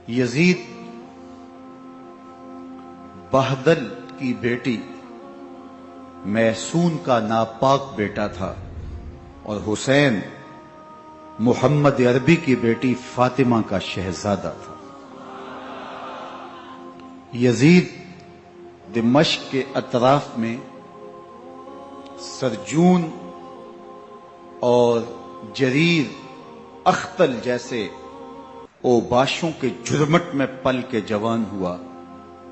یزید بہدل کی بیٹی محسون کا ناپاک بیٹا تھا اور حسین محمد عربی کی بیٹی فاطمہ کا شہزادہ تھا۔ یزید دمشق کے اطراف میں سرجون اور جریر اختل جیسے اوباشوں کے جرمٹ میں پل کے جوان ہوا۔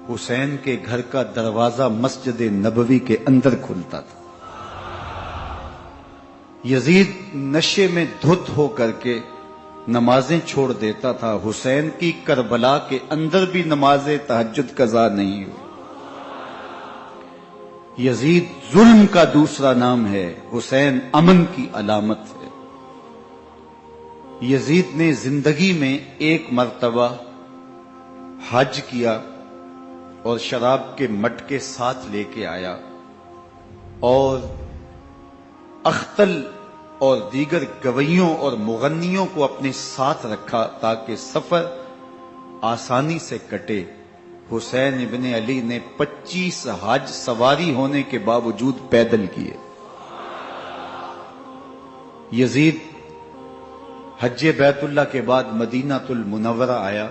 حسین کے گھر کا دروازہ مسجد نبوی کے اندر کھلتا تھا۔ یزید نشے میں دھت ہو کر کے نمازیں چھوڑ دیتا تھا۔ حسین کی کربلا کے اندر بھی نماز تہجد قضا نہیں ہوئی۔ یزید ظلم کا دوسرا نام ہے، حسین امن کی علامت ہے۔ یزید نے زندگی میں ایک مرتبہ حج کیا اور شراب کے مٹکے ساتھ لے کے آیا اور اختل اور دیگر گویوں اور مغنیوں کو اپنے ساتھ رکھا تاکہ سفر آسانی سے کٹے۔ حسین ابن علی نے 25 حج سواری ہونے کے باوجود پیدل کیے۔ یزید حج بیت اللہ کے بعد مدینہ المنورہ آیا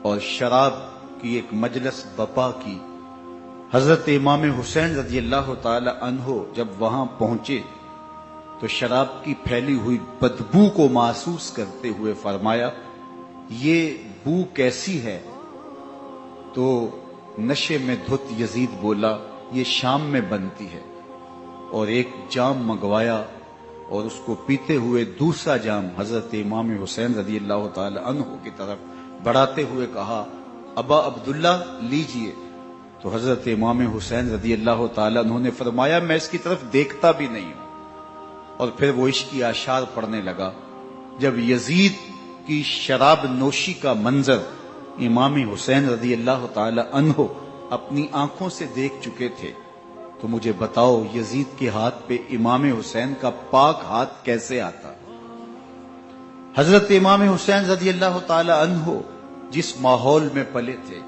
اور شراب کی ایک مجلس بپا کی۔ حضرت امام حسین رضی اللہ تعالی عنہ جب وہاں پہنچے تو شراب کی پھیلی ہوئی بدبو کو محسوس کرتے ہوئے فرمایا، یہ بو کیسی ہے؟ تو نشے میں دھت یزید بولا، یہ شام میں بنتی ہے، اور ایک جام منگوایا اور اس کو پیتے ہوئے دوسرا جام حضرت امام حسین رضی اللہ تعالی عنہ کی طرف بڑھاتے ہوئے کہا، ابا عبداللہ لیجئے۔ تو حضرت امام حسین رضی اللہ تعالی عنہ نے فرمایا، میں اس کی طرف دیکھتا بھی نہیں ہوں، اور پھر وہ عشقی اشعار پڑھنے لگا۔ جب یزید کی شراب نوشی کا منظر امام حسین رضی اللہ تعالی عنہ اپنی آنکھوں سے دیکھ چکے تھے تو مجھے بتاؤ یزید کے ہاتھ پہ امام حسین کا پاک ہاتھ کیسے آتا؟ حضرت امام حسین رضی اللہ تعالی عنہ جس ماحول میں پلے تھے،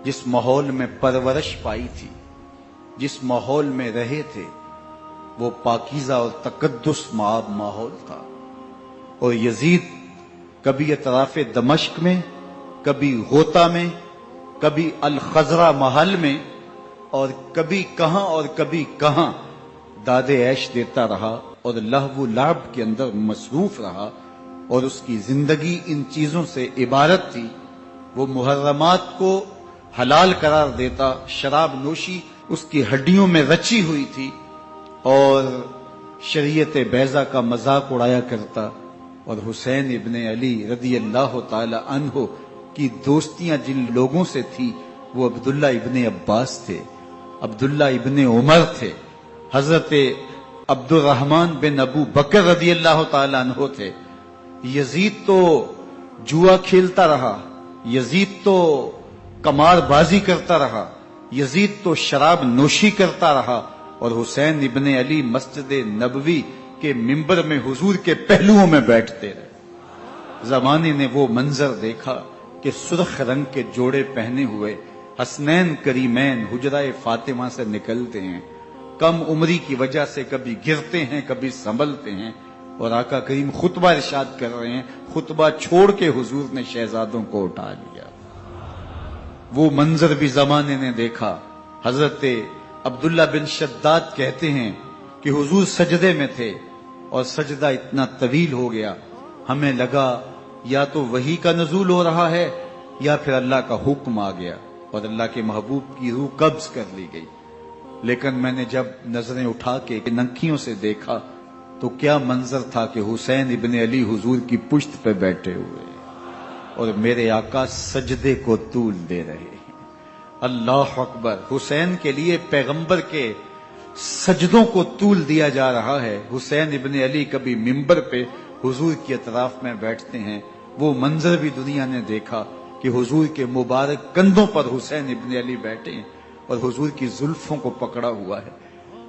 جس ماحول میں پرورش پائی تھی، جس ماحول میں رہے تھے، وہ پاکیزہ اور تقدس مآب ماحول تھا۔ اور یزید کبھی اطراف دمشق میں، کبھی غوطہ میں، کبھی الخزرہ محل میں، اور کبھی کہاں اور کبھی کہاں داد عیش دیتا رہا اور لہو و لعب کے اندر مصروف رہا، اور اس کی زندگی ان چیزوں سے عبارت تھی۔ وہ محرمات کو حلال قرار دیتا، شراب نوشی اس کی ہڈیوں میں رچی ہوئی تھی، اور شریعت بیضا کا مذاق اڑایا کرتا۔ اور حسین ابن علی رضی اللہ تعالی عنہ کی دوستیاں جن لوگوں سے تھی وہ عبداللہ ابن عباس تھے، عبداللہ ابن عمر تھے، حضرت عبد الرحمن بن ابو بکر رضی اللہ تعالی عنہ تھے۔ یزید تو جوا کھیلتا رہا، یزید تو قمار بازی کرتا رہا، یزید تو شراب نوشی کرتا رہا، اور حسین ابن علی مسجد نبوی کے ممبر میں حضور کے پہلوؤں میں بیٹھتے رہے۔ زمانے نے وہ منظر دیکھا کہ سرخ رنگ کے جوڑے پہنے ہوئے حسنین کریمین حجرہ فاطمہ سے نکلتے ہیں، کم عمری کی وجہ سے کبھی گرتے ہیں کبھی سنبھلتے ہیں، اور آقا کریم خطبہ ارشاد کر رہے ہیں، خطبہ چھوڑ کے حضور نے شہزادوں کو اٹھا لیا۔ وہ منظر بھی زمانے نے دیکھا۔ حضرت عبداللہ بن شداد کہتے ہیں کہ حضور سجدے میں تھے اور سجدہ اتنا طویل ہو گیا، ہمیں لگا یا تو وحی کا نزول ہو رہا ہے یا پھر اللہ کا حکم آ گیا اور اللہ کے محبوب کی روح قبض کر لی گئی۔ لیکن میں نے جب نظریں اٹھا کے ننکیوں سے دیکھا تو کیا منظر تھا کہ حسین ابن علی حضور کی پشت پہ بیٹھے ہوئے اور میرے آقا سجدے کو طول دے رہے ہیں۔ اللہ اکبر! حسین کے لیے پیغمبر کے سجدوں کو طول دیا جا رہا ہے۔ حسین ابن علی کبھی ممبر پہ حضور کی اطراف میں بیٹھتے ہیں، وہ منظر بھی دنیا نے دیکھا کہ حضور کے مبارک کندھوں پر حسین ابن علی بیٹھے ہیں اور حضور کی زلفوں کو پکڑا ہوا ہے۔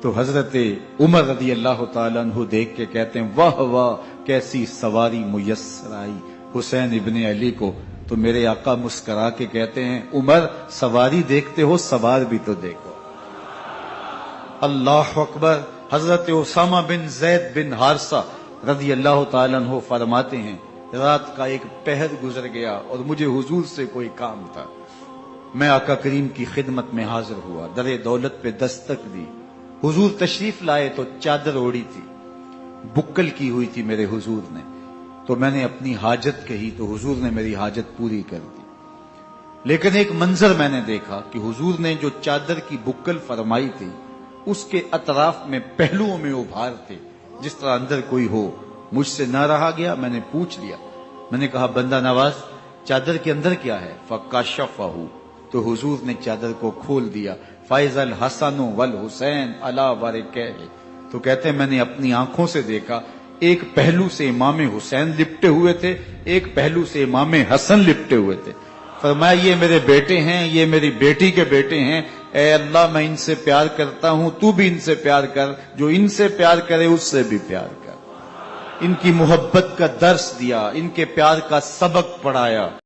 تو حضرت عمر رضی اللہ تعالیٰ عنہ دیکھ کے کہتے ہیں، واہ واہ کیسی سواری میسر آئی حسین ابن علی کو تو میرے آقا مسکرا کے کہتے ہیں عمر سواری دیکھتے ہو سوار بھی تو دیکھو. اللہ اکبر. حضرت اسامہ بن زید بن حارثہ رضی اللہ تعالیٰ عنہ فرماتے ہیں رات کا ایک پہر گزر گیا اور مجھے حضور سے کوئی کام تھا. میں آقا کریم کی خدمت میں حاضر ہوا, در دولت پہ دستک دی. حضور تشریف لائے تو چادر اوڑی تھی, بکل کی ہوئی تھی میرے حضور نے. تو میں نے اپنی حاجت کہی تو حضور نے میری حاجت پوری کر دی. لیکن ایک منظر میں نے دیکھا کہ حضور نے جو چادر کی بکل فرمائی تھی اس کے اطراف میں پہلوؤں میں ابھار تھے جس طرح اندر کوئی ہو. مجھ سے نہ رہا گیا, میں نے پوچھ لیا. میں نے کہا بندہ نواز چادر کے اندر کیا ہے؟ فکشفہ, تو حضور نے چادر کو کھول دیا. فائز الحسن والحسین علی ورکہ, تو کہتے ہیں میں نے اپنی آنکھوں سے دیکھا ایک پہلو سے امام حسین لپٹے ہوئے تھے, ایک پہلو سے امام حسن لپٹے ہوئے تھے. فرمایا یہ میرے بیٹے ہیں, یہ میری بیٹی کے بیٹے ہیں. اے اللہ میں ان سے پیار کرتا ہوں, تو بھی ان سے پیار کر, جو ان سے پیار کرے اس سے بھی پیار کر. ان کی محبت کا درس دیا, ان کے پیار کا سبق پڑھایا.